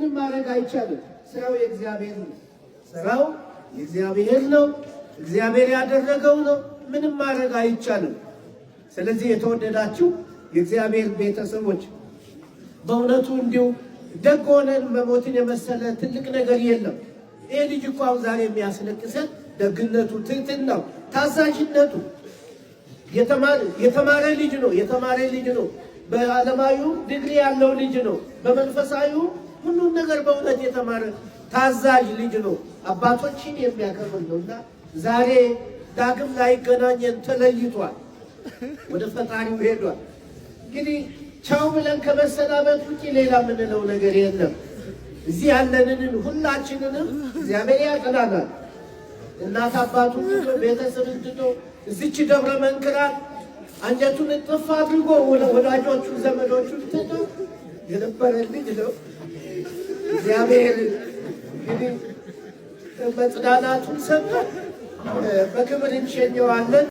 ምንም ማድረግ አይቻልም። ስራው የእግዚአብሔር ነው። ስራው የእግዚአብሔር ነው። እግዚአብሔር ያደረገው ነው። ምንም ማድረግ አይቻልም። ስለዚህ የተወደዳችሁ የእግዚአብሔር ቤተሰቦች በእውነቱ እንዲሁ ደግ ሆነን መሞትን የመሰለ ትልቅ ነገር የለም። ይሄ ልጅ እኮ አሁን ዛሬ የሚያስለቅሰን ደግነቱ፣ ትህትናው፣ ታዛዥነቱ የተማረ ልጅ ነው። የተማረ ልጅ ነው። በዓለማዊ ዲግሪ ያለው ልጅ ነው። በመንፈሳዊ ሁሉን ነገር በእውነት የተማረ ታዛዥ ልጅ ነው። አባቶችን የሚያከብር ነውና ዛሬ ዳግም ላይገናኘን ተለይቷል። ወደ ፈጣሪው ሄዷል። እንግዲህ ቻው ብለን ከመሰናበት ውጪ ሌላ የምንለው ነገር የለም። እዚህ ያለንን ሁላችንንም እግዚአብሔር ያጽናናል። እናት አባቱን ትቶ ቤተሰብን ትቶ እዚች ደብረ መንክራት አንጀቱን እጥፍ አድርጎ ወዳጆቹን ዘመዶቹን ትቶ የነበረ ልጅ ነው። እግዚአብሔር እንግዲህ መጽናናቱን ሰጥቶ በክብር እንሸኘዋለን።